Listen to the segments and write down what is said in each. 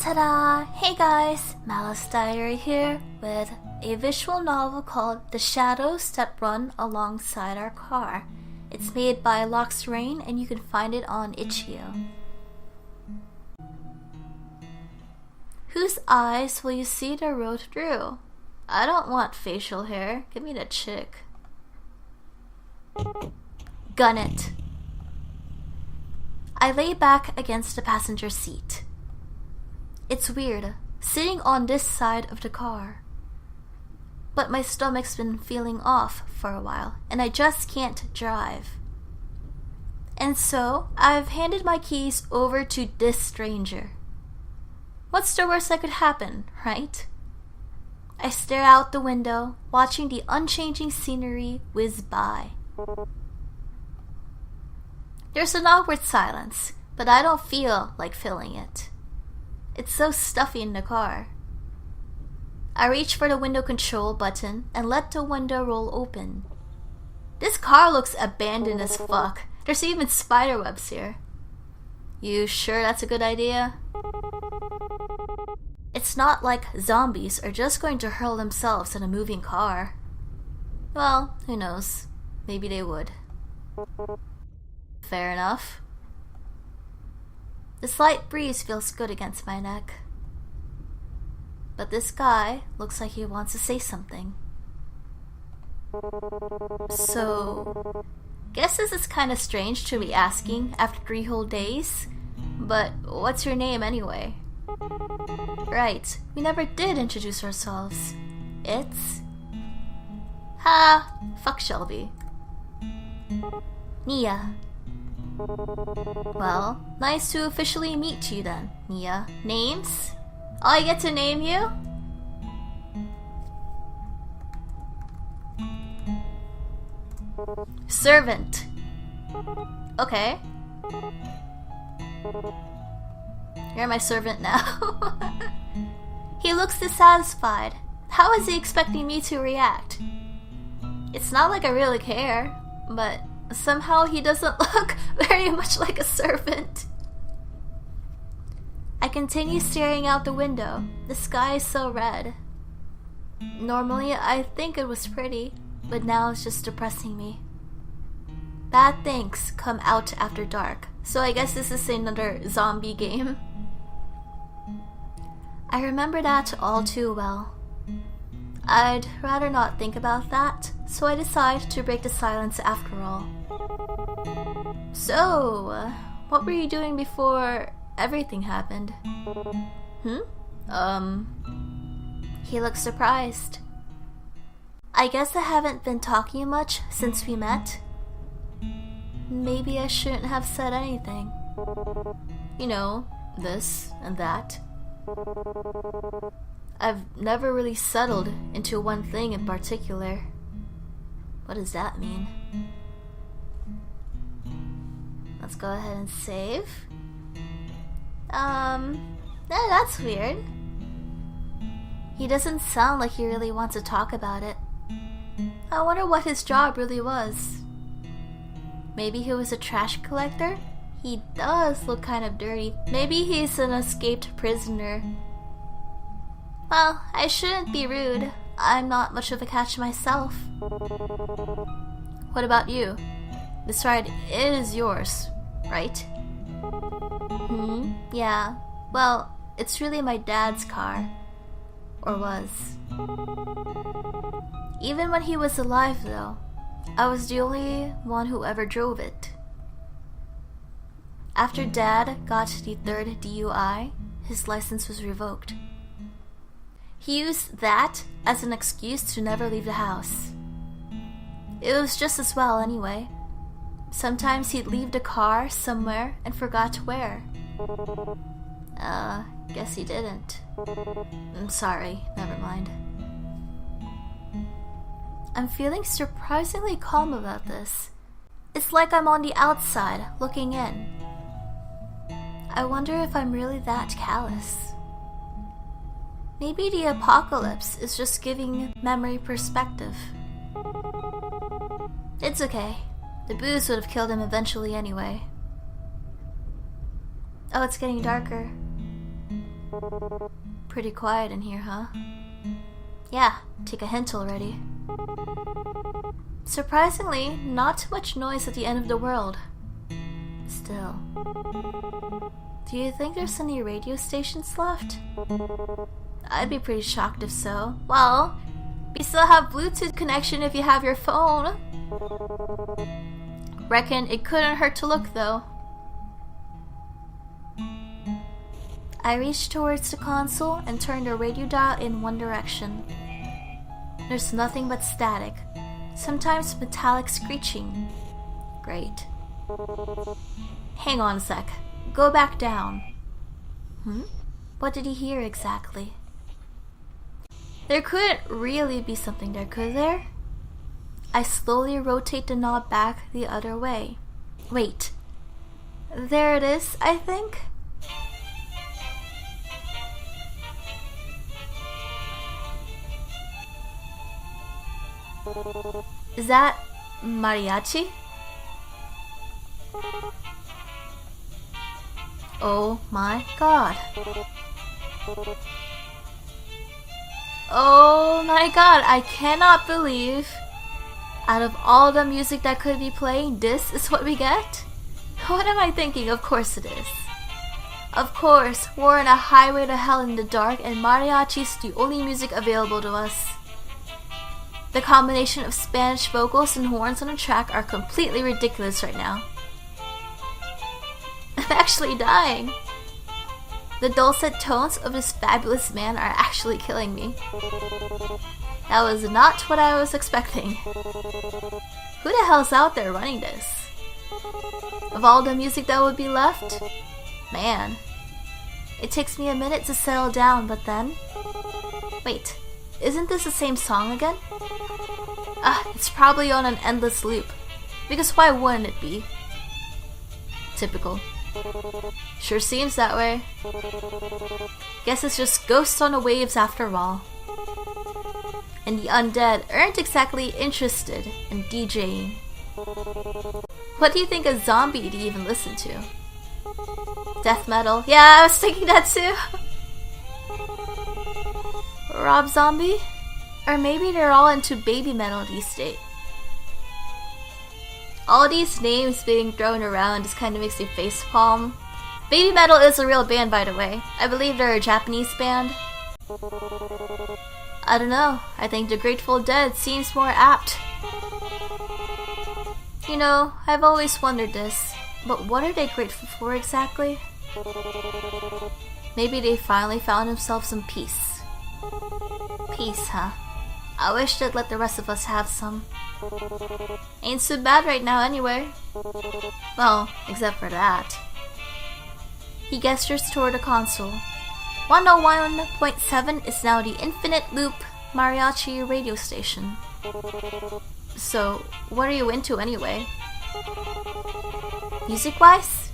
Ta-da! Hey guys, Malice Diary here with a visual novel called The Shadows That Run Alongside Our Car. It's made by Lox Rain and you can find it on Itch.io. Whose eyes will you see the road through? I don't want facial hair. Give me the chick. Gun it. I lay back against the passenger seat. It's weird, sitting on this side of the car. But my stomach's been feeling off for a while, and I just can't drive. And so, I've handed my keys over to this stranger. What's the worst that could happen, right? I stare out the window, watching the unchanging scenery whiz by. There's an awkward silence, but I don't feel like filling it. It's so stuffy in the car. I reach for the window control button and let the window roll open. This car looks abandoned as fuck. There's even spider webs here. You sure that's a good idea? It's not like zombies are just going to hurl themselves at a moving car. Well, who knows? Maybe they would. Fair enough. The slight breeze feels good against my neck. But this guy looks like he wants to say something. So, guess this is kind of strange to be asking after 3 whole days, but what's your name anyway? Right, we never did introduce ourselves. It's... fuck Shelby. Nia. Well, nice to officially meet you then, Nia. Names? I get to name you? Servant. Okay. You're my servant now. He looks dissatisfied. How is he expecting me to react? It's not like I really care, but somehow he doesn't look very much like a servant. I continue staring out the window. The sky is so red. Normally, I think it was pretty, but now it's just depressing me. Bad things come out after dark, so I guess this is another zombie game. I remember that all too well. I'd rather not think about that, so I decide to break the silence after all. So, what were you doing before everything happened? He looks surprised. I guess I haven't been talking much since we met. Maybe I shouldn't have said anything. You know, this and that. I've never really settled into one thing in particular. What does that mean? Let's go ahead and save. That's weird. He doesn't sound like he really wants to talk about it. I wonder what his job really was. Maybe he was a trash collector? He does look kind of dirty. Maybe he's an escaped prisoner. Well, I shouldn't be rude. I'm not much of a catch myself. What about you? This ride is yours, right? Yeah. Well, it's really my dad's car. Or was. Even when he was alive, though, I was the only one who ever drove it. After Dad got the 3rd DUI, his license was revoked. He used that as an excuse to never leave the house. It was just as well anyway. Sometimes he'd leave the car somewhere and forgot where. Guess he didn't. I'm sorry, never mind. I'm feeling surprisingly calm about this. It's like I'm on the outside, looking in. I wonder if I'm really that callous. Maybe the apocalypse is just giving memory perspective. It's okay. The booze would have killed him eventually anyway. Oh, it's getting darker. Pretty quiet in here, huh? Yeah, take a hint already. Surprisingly, not too much noise at the end of the world. Still. Do you think there's any radio stations left? I'd be pretty shocked if so. Well, we still have Bluetooth connection if you have your phone. Reckon it couldn't hurt to look though. I reached towards the console and turned the radio dial in one direction. There's nothing but static, sometimes metallic screeching. Great. Hang on a sec. Go back down. What did he hear exactly? There couldn't really be something there, could there? I slowly rotate the knob back the other way. Wait. There it is, I think. Is that mariachi? Oh my god. Oh my god, I cannot believe out of all the music that could be playing, this is what we get? What am I thinking? Of course it is. Of course, we're on a highway to hell in the dark and mariachi's the only music available to us. The combination of Spanish vocals and horns on the track are completely ridiculous right now. I'm actually dying. The dulcet tones of this fabulous man are actually killing me. That was not what I was expecting. Who the hell's out there running this? Of all the music that would be left? Man. It takes me a minute to settle down, but then... Wait, isn't this the same song again? It's probably on an endless loop. Because why wouldn't it be? Typical. Sure seems that way. Guess it's just ghosts on the waves after all. And the undead aren't exactly interested in DJing. What do you think a zombie to even listen to? Death metal? Yeah, I was thinking that too. Rob Zombie? Or maybe they're all into baby metal these days. All these names being thrown around just kind of makes me facepalm. Baby metal is a real band, by the way. I believe they're a Japanese band. I don't know. I think the Grateful Dead seems more apt. You know, I've always wondered this. But what are they grateful for exactly? Maybe they finally found themselves some peace. Peace, huh? I wish they'd let the rest of us have some. Ain't so bad right now anyway. Well, except for that. He gestures toward the console. 101.7 is now the infinite loop mariachi radio station. So, what are you into anyway? Music-wise?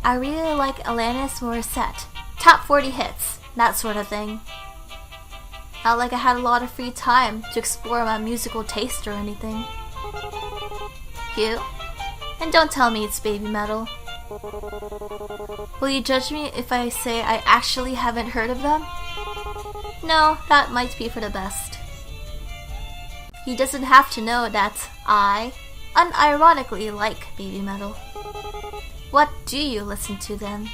I really like Alanis Morissette. Top 40 hits, that sort of thing. Not like I had a lot of free time to explore my musical taste or anything. You? And don't tell me it's baby metal. Will you judge me if I say I actually haven't heard of them? No, that might be for the best. He doesn't have to know that I, unironically, like baby metal. What do you listen to then?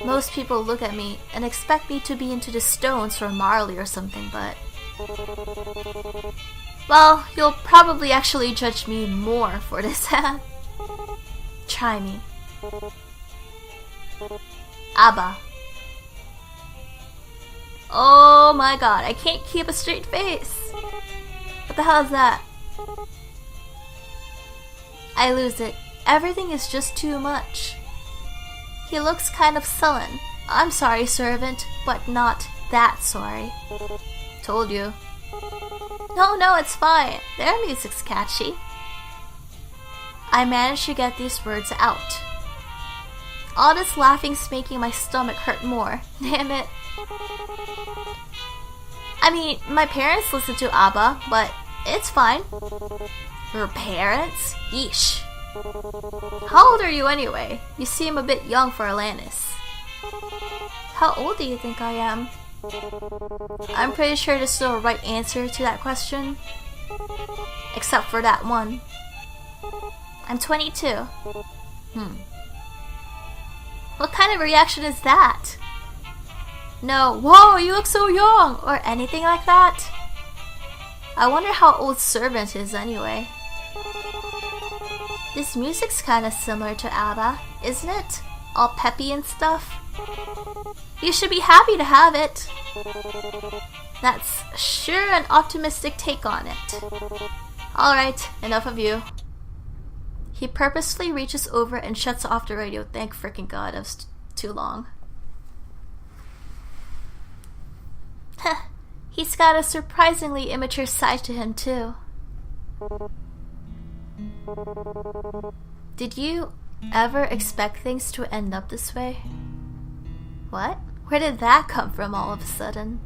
Most people look at me and expect me to be into the Stones or Marley or something, but... Well, you'll probably actually judge me more for this. Try me. ABBA. Oh my god, I can't keep a straight face. What the hell is that? I lose it. Everything is just too much. He looks kind of sullen. I'm sorry, servant, but not that sorry. Told you. No, it's fine. Their music's catchy. I managed to get these words out. All this laughing's making my stomach hurt more. Damn it. I mean, my parents listen to ABBA, but it's fine. Your parents? Yeesh. How old are you anyway? You seem a bit young for Alanis. How old do you think I am? I'm pretty sure there's no right answer to that question. Except for that one. I'm 22. What kind of reaction is that? No, whoa, you look so young, or anything like that? I wonder how old Servant is anyway. This music's kinda similar to ABBA, isn't it? All peppy and stuff. You should be happy to have it. That's sure an optimistic take on it. Alright, enough of you. He purposefully reaches over and shuts off the radio. Thank frickin' God, that was too long. Heh, he's got a surprisingly immature side to him too. Did you ever expect things to end up this way? What? Where did that come from all of a sudden?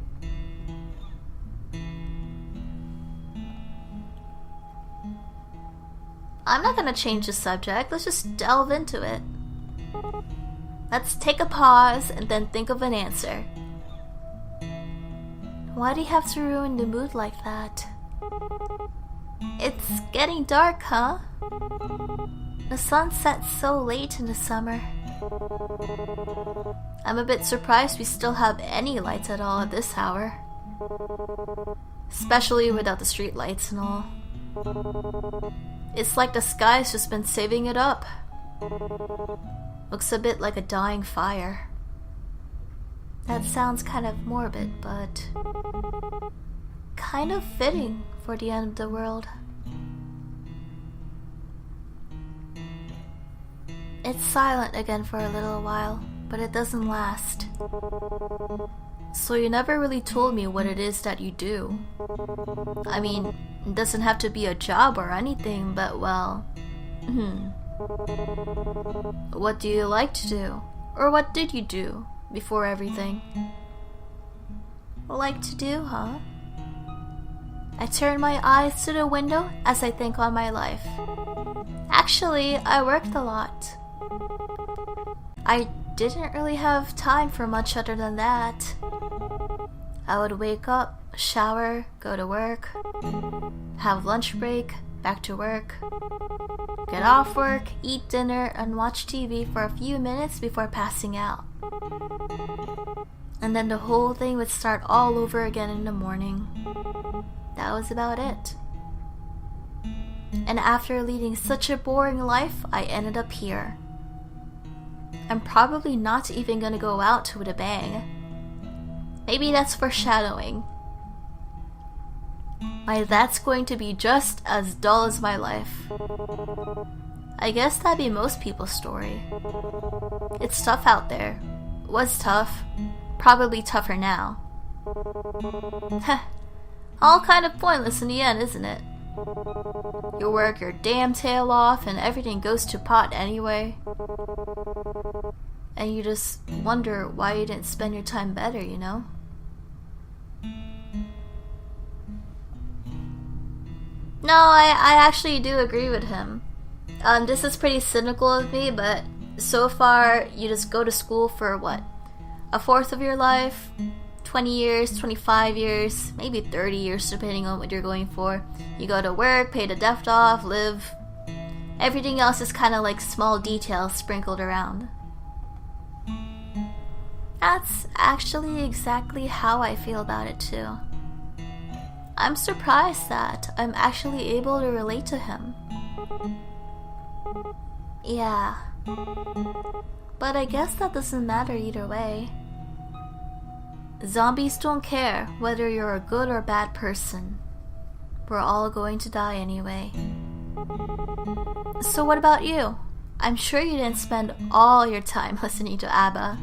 I'm not gonna change the subject, let's just delve into it. Let's take a pause and then think of an answer. Why do you have to ruin the mood like that? It's getting dark, huh? The sun sets so late in the summer. I'm a bit surprised we still have any lights at all at this hour. Especially without the street lights and all. It's like the sky's just been saving it up. Looks a bit like a dying fire. That sounds kind of morbid, but kind of fitting for the end of the world. It's silent again for a little while, but it doesn't last. So you never really told me what it is that you do. I mean, it doesn't have to be a job or anything, but well... What do you like to do? Or what did you do before everything? Like to do, huh? I turn my eyes to the window as I think on my life. Actually, I worked a lot. I didn't really have time for much other than that. I would wake up, shower, go to work, have lunch break, back to work, get off work, eat dinner, and watch TV for a few minutes before passing out. And then the whole thing would start all over again in the morning. That was about it. And after leading such a boring life, I ended up here. I'm probably not even gonna go out with a bang. Maybe that's foreshadowing. That's going to be just as dull as my life. I guess that'd be most people's story. It's tough out there. Was tough. Probably tougher now. All kind of pointless in the end, isn't it? You work your damn tail off and everything goes to pot anyway. And you just wonder why you didn't spend your time better, you know? No, I actually do agree with him. This is pretty cynical of me, but so far you just go to school for what? A fourth of your life? 20 years, 25 years, maybe 30 years depending on what you're going for. You go to work, pay the debt off, live. Everything else is kind of like small details sprinkled around. That's actually exactly how I feel about it too. I'm surprised that I'm actually able to relate to him. Yeah. But I guess that doesn't matter either way. Zombies don't care whether you're a good or bad person. We're all going to die anyway. So what about you? I'm sure you didn't spend all your time listening to ABBA.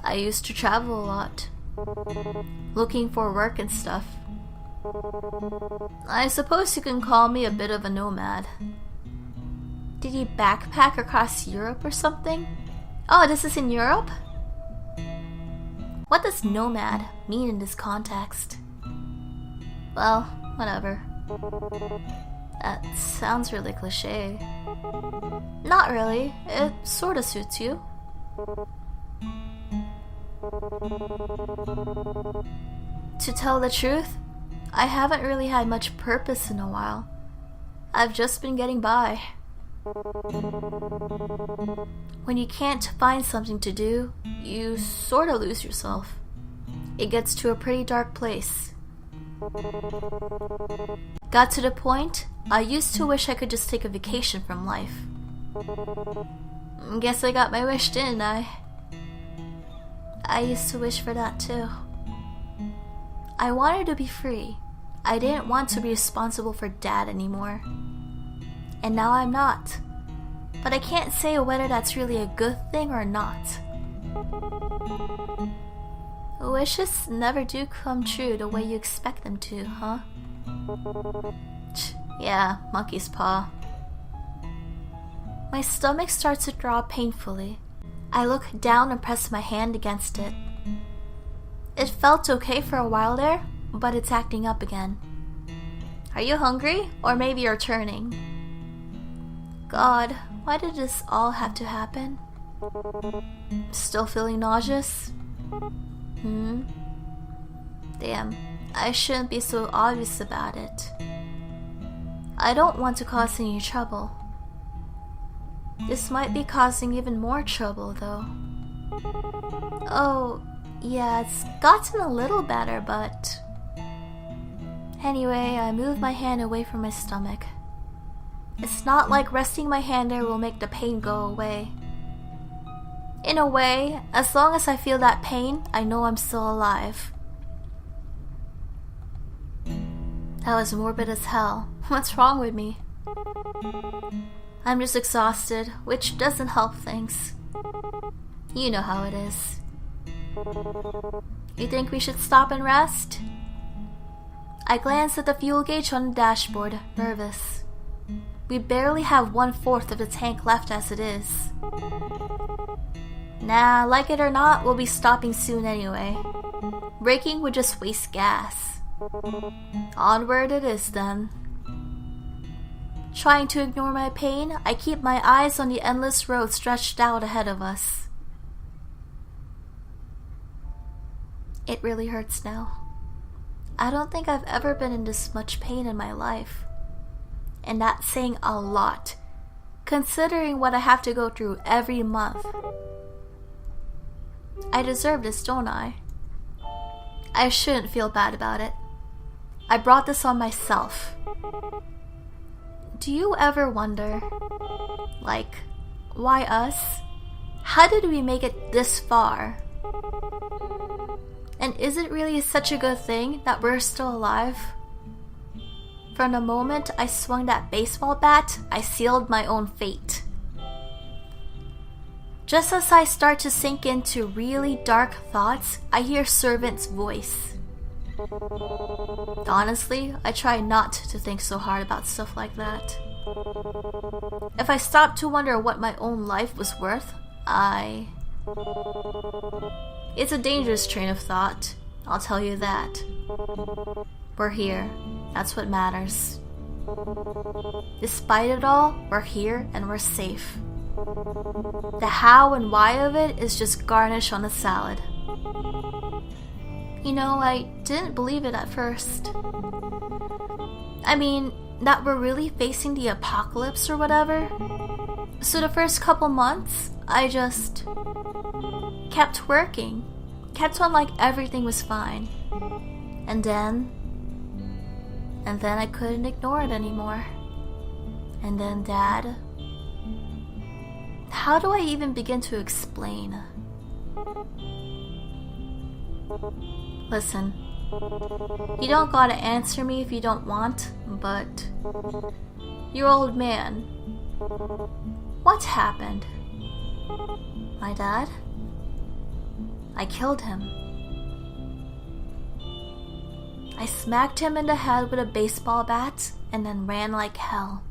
I used to travel a lot, looking for work and stuff. I suppose you can call me a bit of a nomad. Did you backpack across Europe or something? Oh, this is in Europe? What does nomad mean in this context? Well, whatever. That sounds really cliche. Not really. It sorta suits you. To tell the truth, I haven't really had much purpose in a while. I've just been getting by. When you can't find something to do, you sorta lose yourself. It gets to a pretty dark place. Got to the point, I used to wish I could just take a vacation from life. Guess I got my wish, didn't I? I used to wish for that too. I wanted to be free. I didn't want to be responsible for Dad anymore. And now I'm not. But I can't say whether that's really a good thing or not. Wishes never do come true the way you expect them to, huh? Yeah, monkey's paw. My stomach starts to draw painfully. I look down and press my hand against it. It felt okay for a while there, but it's acting up again. Are you hungry? Or maybe you're turning. God, why did this all have to happen? Still feeling nauseous? Damn, I shouldn't be so obvious about it. I don't want to cause any trouble. This might be causing even more trouble, though. Oh, yeah, it's gotten a little better, but... Anyway, I move my hand away from my stomach. It's not like resting my hand there will make the pain go away. In a way, as long as I feel that pain, I know I'm still alive. That was morbid as hell. What's wrong with me? I'm just exhausted, which doesn't help things. You know how it is. You think we should stop and rest? I glance at the fuel gauge on the dashboard, nervous. We barely have 1/4 of the tank left as it is. Nah, like it or not, we'll be stopping soon anyway. Braking would just waste gas. Onward it is then. Trying to ignore my pain, I keep my eyes on the endless road stretched out ahead of us. It really hurts now. I don't think I've ever been in this much pain in my life. And that's saying a lot, considering what I have to go through every month. I deserve this, don't I? I shouldn't feel bad about it. I brought this on myself. Do you ever wonder, like, why us? How did we make it this far? And is it really such a good thing that we're still alive? From the moment I swung that baseball bat, I sealed my own fate. Just as I start to sink into really dark thoughts, I hear Servant's voice. Honestly, I try not to think so hard about stuff like that. If I stopped to wonder what my own life was worth, It's a dangerous train of thought, I'll tell you that. We're here, that's what matters. Despite it all, we're here and we're safe. The how and why of it is just garnish on the salad. You know, I didn't believe it at first. I mean, that we're really facing the apocalypse or whatever. So the first couple months, I just kept working. Kept on like everything was fine. And then I couldn't ignore it anymore. And then Dad... How do I even begin to explain? Listen, you don't gotta answer me if you don't want, but... Your old man. What happened? My dad? I killed him. I smacked him in the head with a baseball bat and then ran like hell.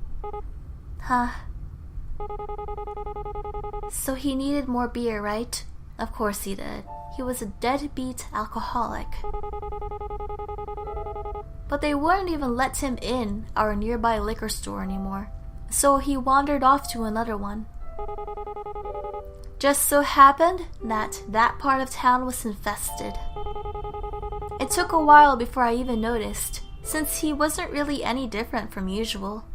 Huh. So he needed more beer, right? Of course he did. He was a deadbeat alcoholic. but they wouldn't even let him in our nearby liquor store anymore, so he wandered off to another one. Just so happened that that part of town was infested. It took a while before I even noticed, since he wasn't really any different from usual.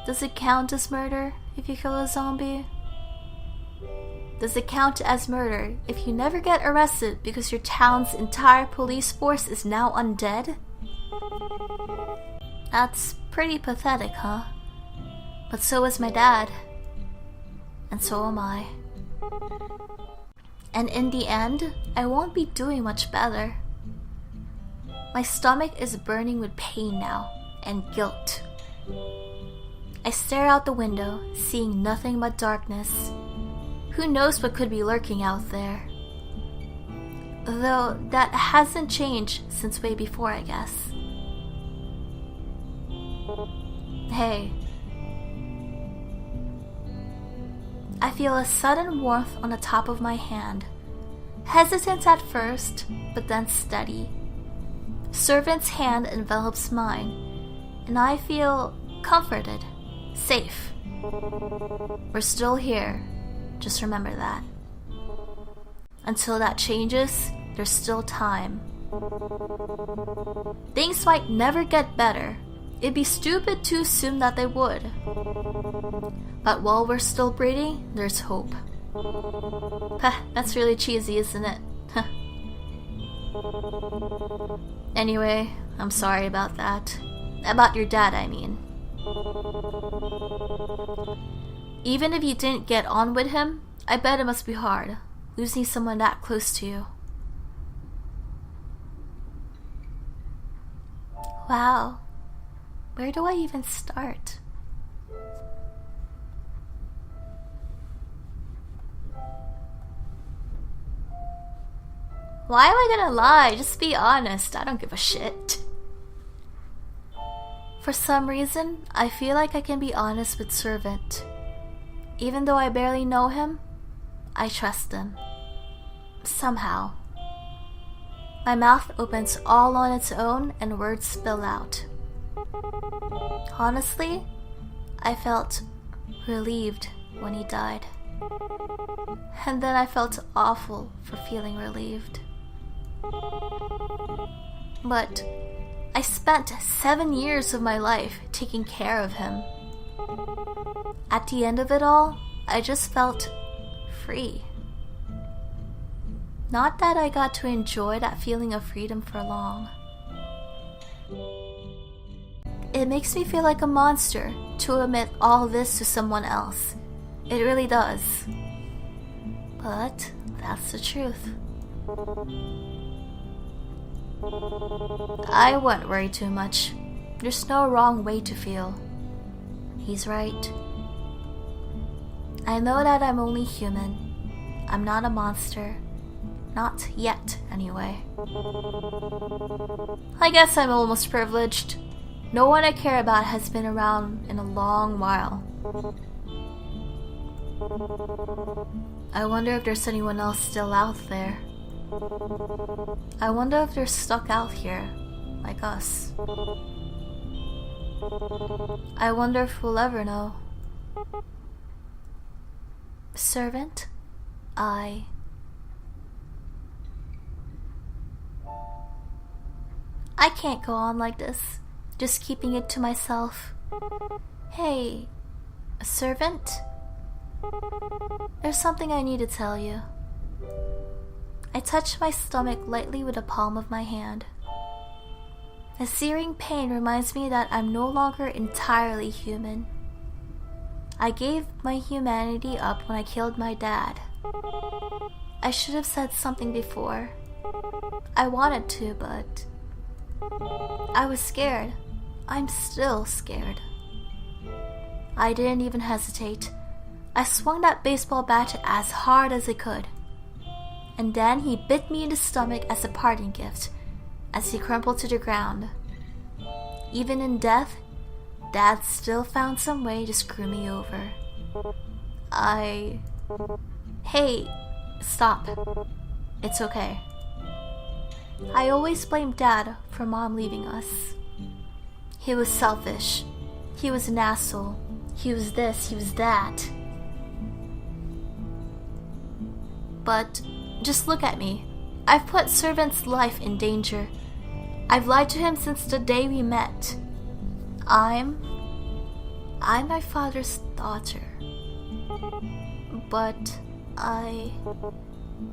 Does it count as murder if you kill a zombie? Does it count as murder if you never get arrested because your town's entire police force is now undead? That's pretty pathetic, huh? But so is my dad. And so am I. And in the end, I won't be doing much better. My stomach is burning with pain now, and guilt. I stare out the window, seeing nothing but darkness. Who knows what could be lurking out there? Though that hasn't changed since way before, I guess. Hey. I feel a sudden warmth on the top of my hand. Hesitant at first, but then steady. Servant's hand envelops mine, and I feel comforted, safe. We're still here, just remember that. Until that changes, there's still time. Things might never get better. It'd be stupid to assume that they would. But while we're still breathing, there's hope. That's really cheesy, isn't it? Anyway, I'm sorry about that. About your dad, I mean. Even if you didn't get on with him, I bet it must be hard, losing someone that close to you. Wow. Where do I even start? Why am I gonna lie? Just be honest. I don't give a shit. For some reason, I feel like I can be honest with Servant. Even though I barely know him, I trust him. Somehow. My mouth opens all on its own and words spill out. Honestly, I felt relieved when he died. And then I felt awful for feeling relieved. But I spent 7 years of my life taking care of him. At the end of it all, I just felt free. Not that I got to enjoy that feeling of freedom for long. It makes me feel like a monster to admit all this to someone else. It really does. But that's the truth. I wouldn't worry too much. There's no wrong way to feel. He's right. I know that I'm only human. I'm not a monster. Not yet, anyway. I guess I'm almost privileged. No one I care about has been around in a long while. I wonder if there's anyone else still out there. I wonder if they're stuck out here, like us. I wonder if we'll ever know. Servant, I can't go on like this, just keeping it to myself. Hey, Servant? There's something I need to tell you. I touch my stomach lightly with the palm of my hand. The searing pain reminds me that I'm no longer entirely human. I gave my humanity up when I killed my dad. I should have said something before. I wanted to, but I was scared. I'm still scared. I didn't even hesitate. I swung that baseball bat as hard as I could. And then he bit me in the stomach as a parting gift, as he crumpled to the ground. Even in death, Dad still found some way to screw me over. Hey, stop. It's okay. I always blamed Dad for Mom leaving us. He was selfish. He was an asshole. He was this, he was that. But just look at me. I've put Servant's life in danger. I've lied to him since the day we met. I'm my father's daughter. But I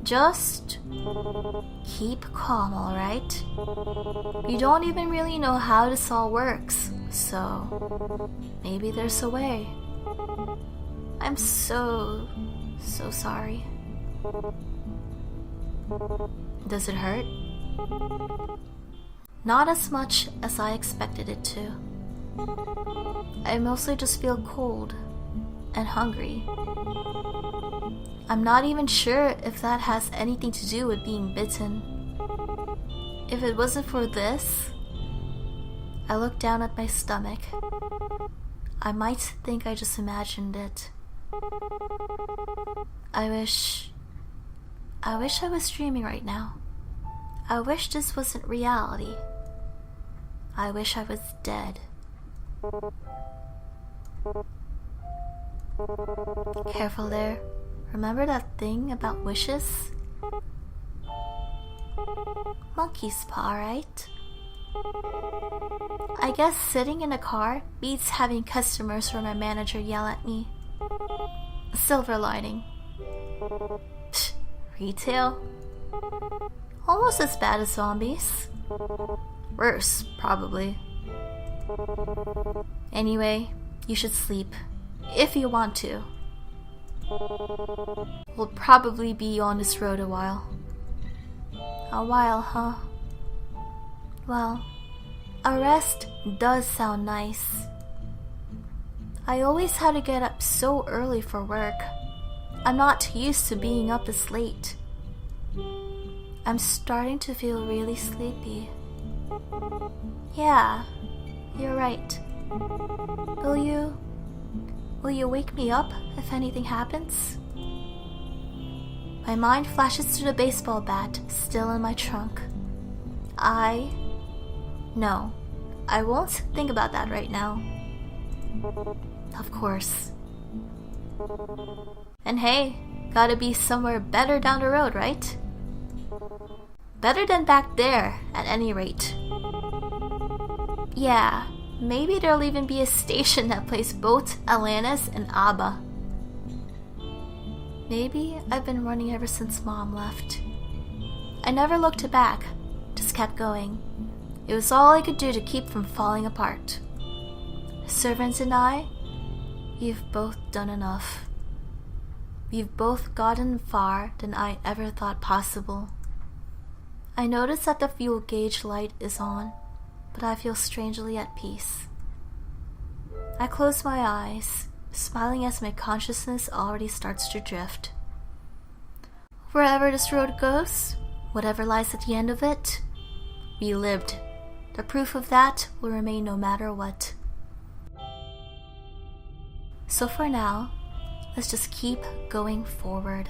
just keep calm, alright? You don't even really know how this all works, so maybe there's a way. I'm so sorry. Does it hurt? Not as much as I expected it to. I mostly just feel cold and hungry. I'm not even sure if that has anything to do with being bitten. If it wasn't for this, I look down at my stomach. I might think I just imagined it. I wish I was dreaming right now. I wish this wasn't reality. I wish I was dead. Careful there. Remember that thing about wishes? Monkey's paw, right? I guess sitting in a car beats having customers or my manager yell at me. Silver lining. Psh, retail? Almost as bad as zombies. Worse, probably. Anyway, you should sleep. If you want to. We'll probably be on this road a while. A while, huh? Well, a rest does sound nice. I always had to get up so early for work. I'm not used to being up this late. I'm starting to feel really sleepy. Yeah, you're right. Will you wake me up if anything happens? My mind flashes to the baseball bat still in my trunk. No, I won't think about that right now. Of course. And hey, gotta be somewhere better down the road, right? Better than back there, at any rate. Yeah, maybe there'll even be a station that plays both Alanis and ABBA. Maybe I've been running ever since Mom left. I never looked back, just kept going. It was all I could do to keep from falling apart. Servants and I, you've both done enough. We've both gotten far than I ever thought possible. I notice that the fuel gauge light is on, but I feel strangely at peace. I close my eyes, smiling as my consciousness already starts to drift. Wherever this road goes, whatever lies at the end of it, we lived. The proof of that will remain no matter what. So for now, let's just keep going forward.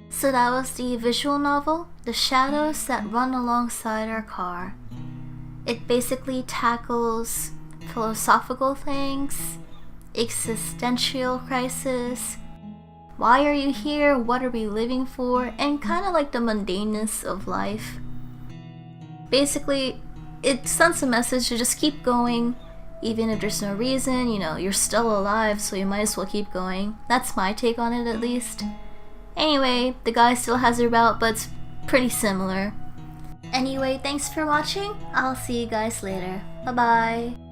So that was the visual novel, The Shadows That Run Alongside Our Car. It basically tackles philosophical things, existential crisis, why are you here, what are we living for, and kind of like the mundaneness of life. Basically, it sends a message to just keep going, even if there's no reason, you're still alive, so you might as well keep going. That's my take on it, at least. Anyway, the guy still has a route, but it's pretty similar. Anyway, thanks for watching. I'll see you guys later. Bye-bye.